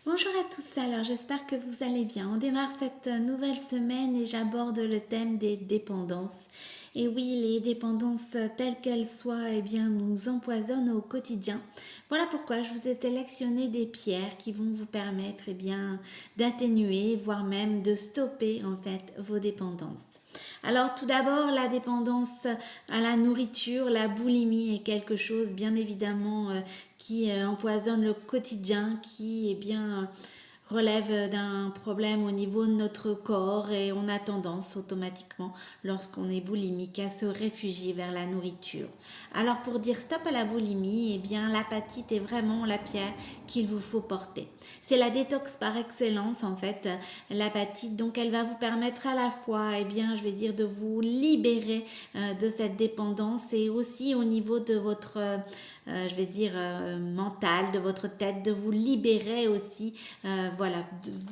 Bonjour à tous, alors j'espère que vous allez bien. On démarre cette nouvelle semaine et j'aborde le thème des dépendances. Et oui, les dépendances telles qu'elles soient, eh bien, nous empoisonnent au quotidien. Voilà pourquoi je vous ai sélectionné des pierres qui vont vous permettre, eh bien, d'atténuer, voire même de stopper, en fait, vos dépendances. Alors tout d'abord, la dépendance à la nourriture, la boulimie est quelque chose bien évidemment qui empoisonne le quotidien, qui est bien relève d'un problème au niveau de notre corps et on a tendance automatiquement, lorsqu'on est boulimique, à se réfugier vers la nourriture. Alors pour dire stop à la boulimie, eh bien l'apatite est vraiment la pierre qu'il vous faut porter. C'est la détox par excellence en fait, l'apatite. Donc elle va vous permettre à la fois, eh bien je vais dire, de vous libérer de cette dépendance et aussi au niveau de votre je vais dire, mental, de votre tête, de vous libérer aussi, voilà,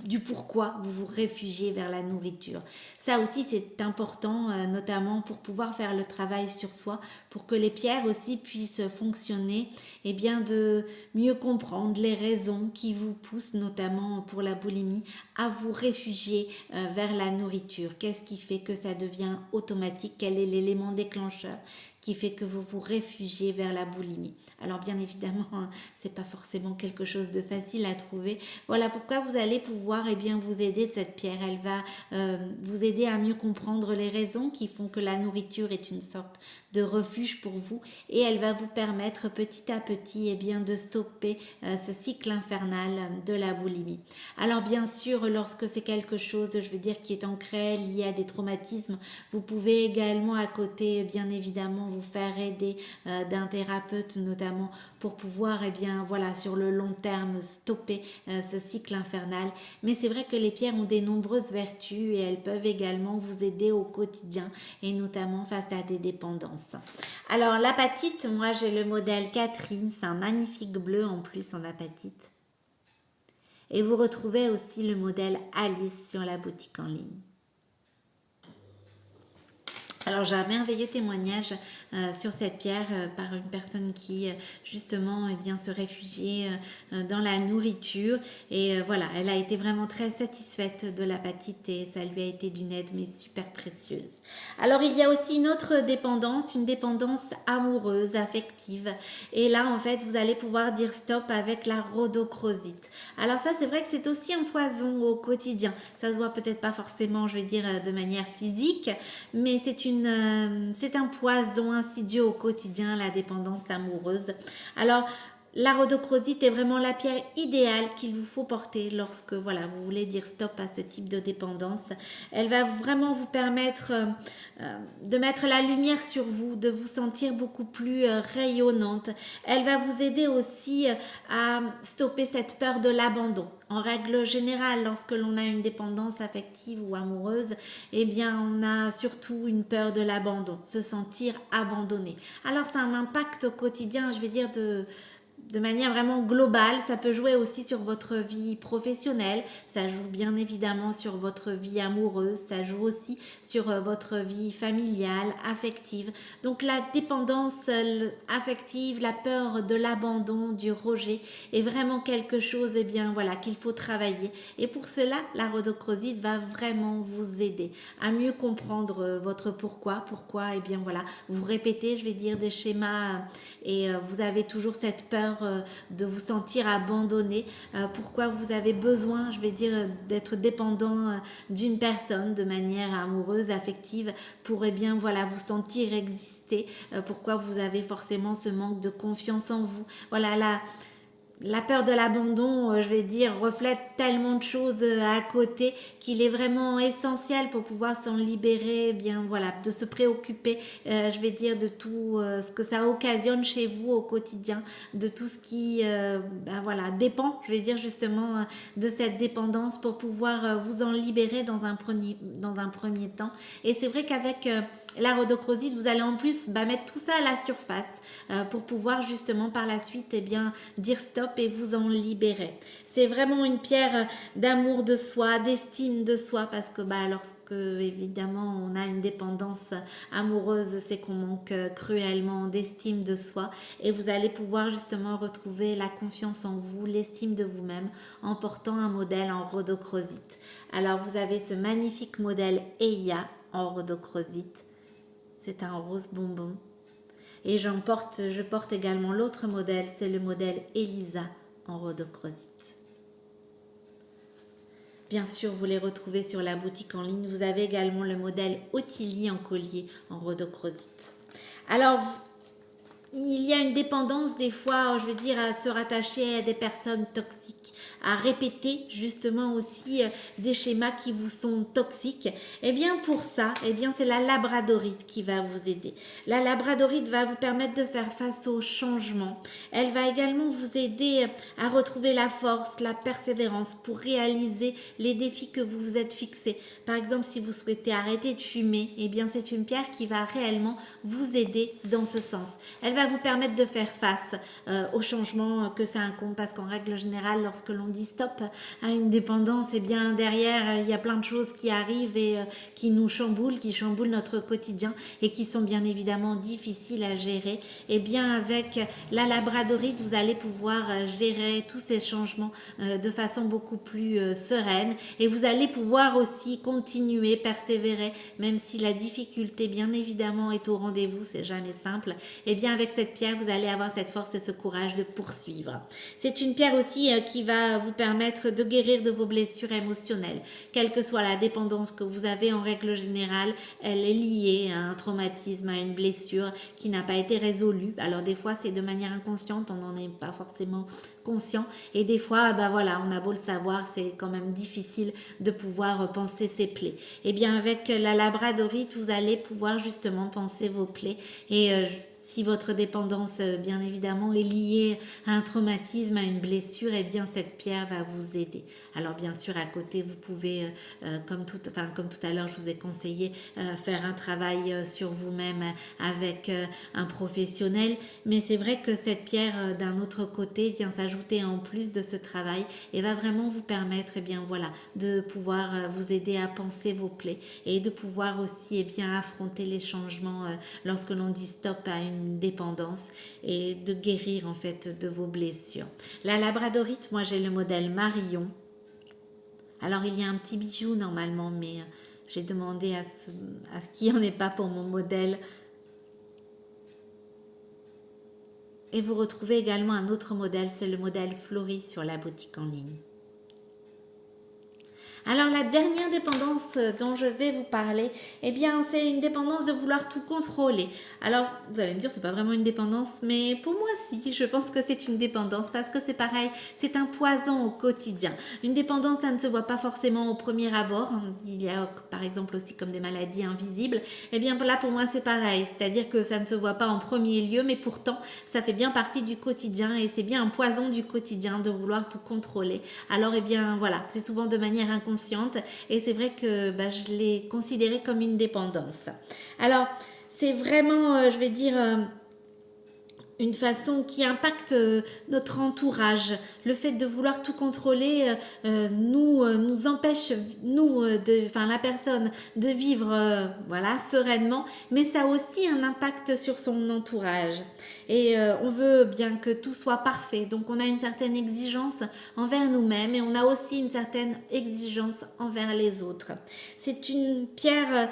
du pourquoi vous vous réfugiez vers la nourriture. Ça aussi, c'est important, notamment pour pouvoir faire le travail sur soi, pour que les pierres aussi puissent fonctionner, et bien de mieux comprendre les raisons qui vous poussent, notamment pour la boulimie, à vous réfugier vers la nourriture. Qu'est-ce qui fait que ça devient automatique? Quel est l'élément déclencheur qui fait que vous vous réfugiez vers la boulimie? Alors bien évidemment, c'est pas forcément quelque chose de facile à trouver. Voilà pourquoi vous allez pouvoir bien vous aider de cette pierre. Elle va vous aider à mieux comprendre les raisons qui font que la nourriture est une sorte de refuge pour vous et elle va vous permettre petit à petit bien de stopper ce cycle infernal de la boulimie. Alors bien sûr, lorsque c'est quelque chose, je veux dire, qui est ancré, lié à des traumatismes, vous pouvez également à côté, bien évidemment, vous faire aider d'un thérapeute notamment pour pouvoir, bien voilà, sur le long terme, stopper ce cycle infernal. Mais c'est vrai que les pierres ont des nombreuses vertus et elles peuvent également vous aider au quotidien et notamment face à des dépendances. Alors l'apatite, moi j'ai le modèle Catherine, c'est un magnifique bleu en plus en apatite. Et vous retrouvez aussi le modèle Alice sur la boutique en ligne. Alors j'ai un merveilleux témoignage sur cette pierre par une personne qui justement bien se réfugiait dans la nourriture et voilà, elle a été vraiment très satisfaite de l'apatite et ça lui a été d'une aide mais super précieuse. Alors il y a aussi une autre dépendance, une dépendance amoureuse, affective et là en fait vous allez pouvoir dire stop avec la rhodochrosite. Alors ça c'est vrai que c'est aussi un poison au quotidien, ça se voit peut-être pas forcément je vais dire de manière physique mais c'est un poison insidieux au quotidien, la dépendance amoureuse. Alors, la rhodochrosite est vraiment la pierre idéale qu'il vous faut porter lorsque voilà, vous voulez dire stop à ce type de dépendance. Elle va vraiment vous permettre de mettre la lumière sur vous, de vous sentir beaucoup plus rayonnante. Elle va vous aider aussi à stopper cette peur de l'abandon. En règle générale, lorsque l'on a une dépendance affective ou amoureuse, eh bien, on a surtout une peur de l'abandon, se sentir abandonné. Alors, ça a un impact au quotidien, je vais dire, de manière vraiment globale. Ça peut jouer aussi sur votre vie professionnelle, ça joue bien évidemment sur votre vie amoureuse, ça joue aussi sur votre vie familiale, affective. Donc la dépendance affective, la peur de l'abandon, du rejet est vraiment quelque chose bien voilà qu'il faut travailler. Et pour cela, la rhodochrosite va vraiment vous aider à mieux comprendre votre pourquoi bien voilà, vous répétez, je vais dire, des schémas et vous avez toujours cette peur de vous sentir abandonné, pourquoi vous avez besoin, je vais dire, d'être dépendant d'une personne de manière amoureuse, affective, pour bien voilà vous sentir exister, pourquoi vous avez forcément ce manque de confiance en vous. Voilà la peur de l'abandon, je vais dire, reflète tellement de choses à côté qu'il est vraiment essentiel pour pouvoir s'en libérer, bien voilà, de se préoccuper, je vais dire, de tout ce que ça occasionne chez vous au quotidien, de tout ce qui, ben voilà, dépend, je vais dire justement, de cette dépendance pour pouvoir vous en libérer dans un premier temps. Et c'est vrai qu'avec la rhodochrosite, vous allez en plus mettre tout ça à la surface pour pouvoir justement par la suite dire stop et vous en libérer. C'est vraiment une pierre d'amour de soi, d'estime de soi, parce que lorsque évidemment on a une dépendance amoureuse, c'est qu'on manque cruellement d'estime de soi, et vous allez pouvoir justement retrouver la confiance en vous, l'estime de vous-même en portant un modèle en rhodochrosite. Alors vous avez ce magnifique modèle Eya en rhodochrosite. C'est un rose bonbon. Et je porte également l'autre modèle, c'est le modèle Elisa en rhodochrosite. Bien sûr, vous les retrouvez sur la boutique en ligne. Vous avez également le modèle Ottilie en collier en rhodochrosite. Alors, il y a une dépendance des fois, je veux dire, à se rattacher à des personnes toxiques, à répéter justement aussi des schémas qui vous sont toxiques. Et bien pour ça, c'est la labradorite qui va vous aider. La labradorite va vous permettre de faire face aux changements. Elle va également vous aider à retrouver la force, la persévérance pour réaliser les défis que vous vous êtes fixés. Par exemple, si vous souhaitez arrêter de fumer, c'est une pierre qui va réellement vous aider dans ce sens. Elle va vous permettre de faire face aux changements que ça incombe, parce qu'en règle générale, lorsque l'on dit stop à une dépendance, derrière, il y a plein de choses qui arrivent et qui nous chamboulent, qui chamboulent notre quotidien et qui sont bien évidemment difficiles à gérer. Et bien avec la labradorite, vous allez pouvoir gérer tous ces changements de façon beaucoup plus sereine, et vous allez pouvoir aussi continuer, persévérer, même si la difficulté bien évidemment est au rendez-vous, c'est jamais simple. Et bien avec cette pierre, vous allez avoir cette force et ce courage de poursuivre. C'est une pierre aussi qui va vous permettre de guérir de vos blessures émotionnelles. Quelle que soit la dépendance que vous avez, en règle générale, elle est liée à un traumatisme, à une blessure qui n'a pas été résolue. Alors des fois, c'est de manière inconsciente, on n'en est pas forcément conscient. Et des fois, on a beau le savoir, c'est quand même difficile de pouvoir penser ses plaies. Et bien avec la labradorite, vous allez pouvoir justement penser vos plaies. Et si votre dépendance, bien évidemment, est liée à un traumatisme, à une blessure, cette pierre va vous aider. Alors, bien sûr, à côté, vous pouvez, comme tout à l'heure, je vous ai conseillé, faire un travail sur vous-même avec un professionnel. Mais c'est vrai que cette pierre, d'un autre côté, vient s'ajouter en plus de ce travail et va vraiment vous permettre, de pouvoir vous aider à penser vos plaies et de pouvoir aussi, affronter les changements lorsque l'on dit stop à une dépendance et de guérir en fait de vos blessures. La labradorite, moi j'ai le modèle Marion. Alors il y a un petit bijou normalement, mais j'ai demandé à ce qu'il n'y en ait pas pour mon modèle. Et vous retrouvez également un autre modèle, c'est le modèle Flori sur la boutique en ligne. Alors la dernière dépendance dont je vais vous parler, c'est une dépendance de vouloir tout contrôler. Alors vous allez me dire, c'est pas vraiment une dépendance, mais pour moi si, je pense que c'est une dépendance parce que c'est pareil, c'est un poison au quotidien. Une dépendance, ça ne se voit pas forcément au premier abord. Il y a par exemple aussi comme des maladies invisibles. Là pour moi c'est pareil, c'est-à-dire que ça ne se voit pas en premier lieu, mais pourtant ça fait bien partie du quotidien et c'est bien un poison du quotidien de vouloir tout contrôler. Alors c'est souvent de manière inconsciente. Et c'est vrai que je l'ai considéré comme une dépendance. Alors, c'est vraiment, une façon qui impacte notre entourage. Le fait de vouloir tout contrôler nous empêche, la personne, de vivre sereinement, mais ça a aussi un impact sur son entourage. Et on veut bien que tout soit parfait, donc on a une certaine exigence envers nous-mêmes et on a aussi une certaine exigence envers les autres. C'est une pierre...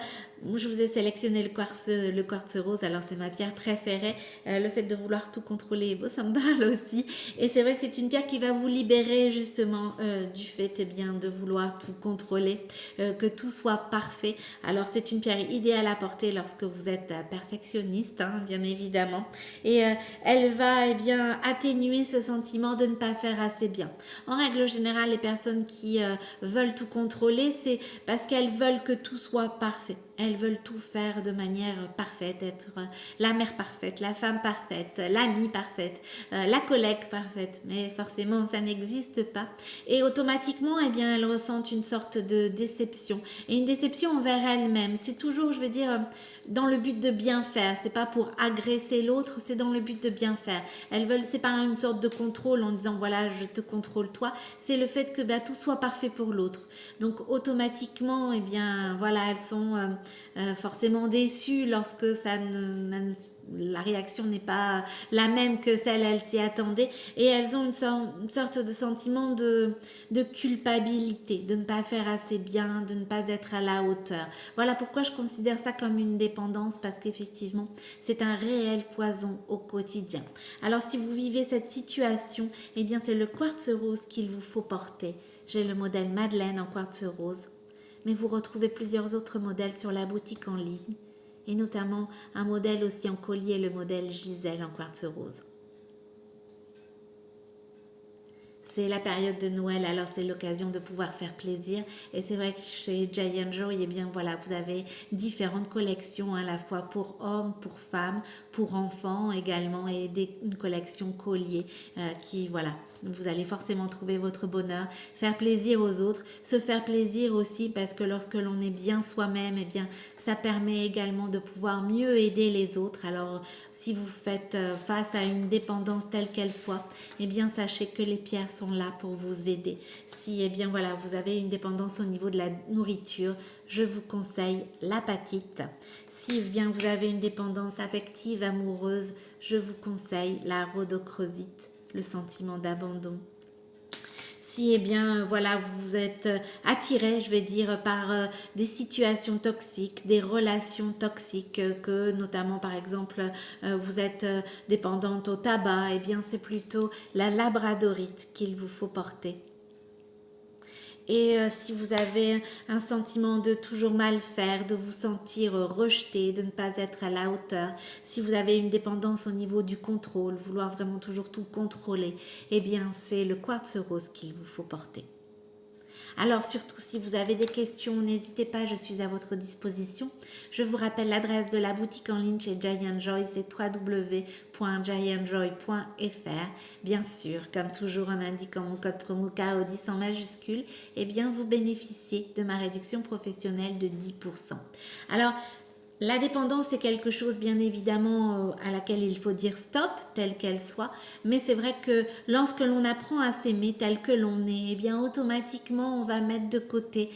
je vous ai sélectionné le quartz rose, alors c'est ma pierre préférée. Le fait de vouloir tout contrôler, ça me parle aussi. Et c'est vrai que c'est une pierre qui va vous libérer justement du fait de vouloir tout contrôler, que tout soit parfait. Alors c'est une pierre idéale à porter lorsque vous êtes perfectionniste, bien évidemment. Et elle va atténuer ce sentiment de ne pas faire assez bien. En règle générale, les personnes qui veulent tout contrôler, c'est parce qu'elles veulent que tout soit parfait. elles veulent tout faire de manière parfaite, être la mère parfaite, la femme parfaite, l'amie parfaite, la collègue parfaite, mais forcément ça n'existe pas. Et automatiquement, eh bien, elles ressentent une sorte de déception, et une déception envers elles-mêmes. C'est toujours, je veux dire, dans le but de bien faire. C'est pas pour agresser l'autre, c'est dans le but de bien faire. Elles veulent, c'est pas une sorte de contrôle en disant voilà, je te contrôle toi. C'est le fait que tout soit parfait pour l'autre. Donc automatiquement, eh bien, voilà, elles sont forcément déçues lorsque la réaction n'est pas la même que celle elles s'y attendaient, et elles ont une sorte de sentiment de culpabilité, de ne pas faire assez bien, de ne pas être à la hauteur. Voilà pourquoi je considère ça comme une dépendance, parce qu'effectivement, c'est un réel poison au quotidien. Alors si vous vivez cette situation, eh bien c'est le quartz rose qu'il vous faut porter. J'ai le modèle Madeleine en quartz rose, mais vous retrouvez plusieurs autres modèles sur la boutique en ligne, et notamment un modèle aussi en collier, le modèle Gisèle en quartz rose. C'est la période de Noël, alors c'est l'occasion de pouvoir faire plaisir. Et c'est vrai que chez Giant Joy, eh bien voilà, vous avez différentes collections à la fois pour hommes, pour femmes, pour enfants également, et une collection collier qui, voilà, vous allez forcément trouver votre bonheur, faire plaisir aux autres, se faire plaisir aussi, parce que lorsque l'on est bien soi-même, eh bien ça permet également de pouvoir mieux aider les autres. Alors si vous faites face à une dépendance telle qu'elle soit, eh bien sachez que les pierres sont là pour vous aider. Si eh bien voilà, vous avez une dépendance au niveau de la nourriture, je vous conseille l'apatite. Si eh bien vous avez une dépendance affective, amoureuse, je vous conseille la rhodochrosite, le sentiment d'abandon. Si eh bien voilà, vous êtes attiré, je vais dire, par des situations toxiques, des relations toxiques, que notamment par exemple vous êtes dépendante au tabac, eh bien c'est plutôt la labradorite qu'il vous faut porter. Et si vous avez un sentiment de toujours mal faire, de vous sentir rejeté, de ne pas être à la hauteur, si vous avez une dépendance au niveau du contrôle, vouloir vraiment toujours tout contrôler, eh bien c'est le quartz rose qu'il vous faut porter. Alors surtout si vous avez des questions, n'hésitez pas, je suis à votre disposition. Je vous rappelle l'adresse de la boutique en ligne chez Giant Joy, c'est www.giantjoy.fr. Bien sûr, comme toujours en indiquant mon code promo KO10 en majuscule, eh bien vous bénéficiez de ma réduction professionnelle de 10%. Alors, la dépendance, c'est quelque chose bien évidemment à laquelle il faut dire stop, telle qu'elle soit, mais c'est vrai que lorsque l'on apprend à s'aimer tel que l'on est, eh bien automatiquement on va mettre de côté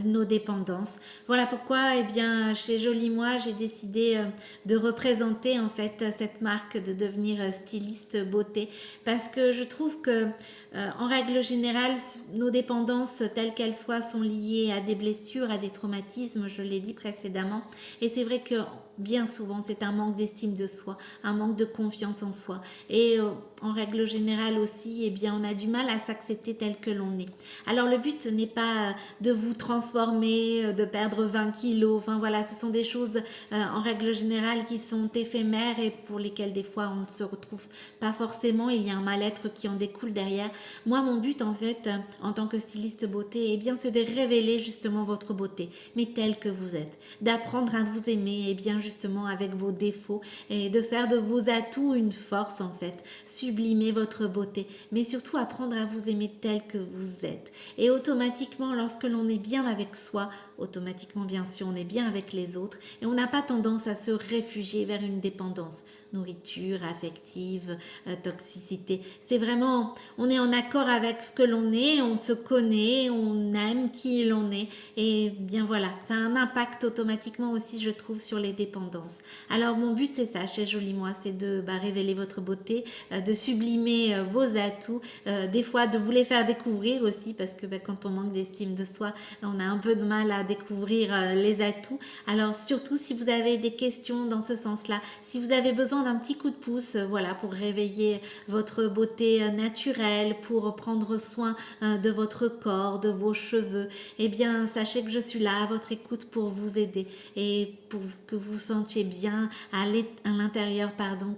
nos dépendances. Voilà pourquoi eh bien chez Jolie Moi, j'ai décidé de représenter en fait cette marque, de devenir styliste beauté, parce que je trouve que en règle générale, nos dépendances telles qu'elles soient sont liées à des blessures, à des traumatismes, je l'ai dit précédemment, et c'est vrai que bien souvent c'est un manque d'estime de soi, un manque de confiance en soi, et en règle générale aussi, eh bien on a du mal à s'accepter tel que l'on est. Alors le but n'est pas de vous transformer, de perdre 20 kilos, enfin voilà, ce sont des choses en règle générale qui sont éphémères et pour lesquelles des fois on ne se retrouve pas forcément, il y a un mal-être qui en découle derrière. Moi mon but en fait en tant que styliste beauté, eh bien c'est de révéler justement votre beauté, mais telle que vous êtes, d'apprendre à vous aimer, eh bien justement avec vos défauts, et de faire de vos atouts une force en fait, sublimer votre beauté, mais surtout apprendre à vous aimer tel que vous êtes. Et automatiquement, lorsque l'on est bien avec soi, automatiquement bien sûr on est bien avec les autres, et on n'a pas tendance à se réfugier vers une dépendance, nourriture, affective, toxicité. C'est vraiment, on est en accord avec ce que l'on est, on se connaît, on aime qui l'on est, et bien voilà, ça a un impact automatiquement aussi, je trouve, sur les dépendances. Alors mon but c'est ça chez Jolie Moi, c'est de révéler votre beauté, de sublimer vos atouts, des fois de vous les faire découvrir aussi, parce que quand on manque d'estime de soi, on a un peu de mal à découvrir les atouts. Alors surtout si vous avez des questions dans ce sens-là, si vous avez besoin d'un petit coup de pouce, voilà, pour réveiller votre beauté naturelle, pour prendre soin de votre corps, de vos cheveux, eh bien sachez que je suis là à votre écoute pour vous aider et pour que vous vous sentiez bien à l'intérieur,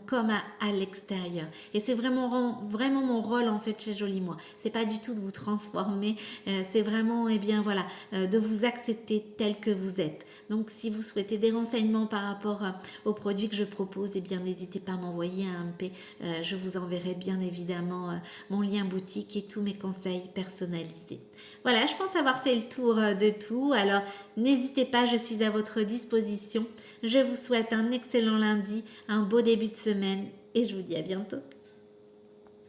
comme à l'extérieur. Et c'est vraiment mon rôle en fait chez Jolie Moi. C'est pas du tout de vous transformer, c'est vraiment, eh bien voilà, de vous accepter accepter tel que vous êtes. Donc si vous souhaitez des renseignements par rapport aux produits que je propose, eh bien n'hésitez pas à m'envoyer un MP. Je vous enverrai bien évidemment mon lien boutique et tous mes conseils personnalisés. Voilà, je pense avoir fait le tour de tout. Alors n'hésitez pas, je suis à votre disposition. Je vous souhaite un excellent lundi, un beau début de semaine et je vous dis à bientôt.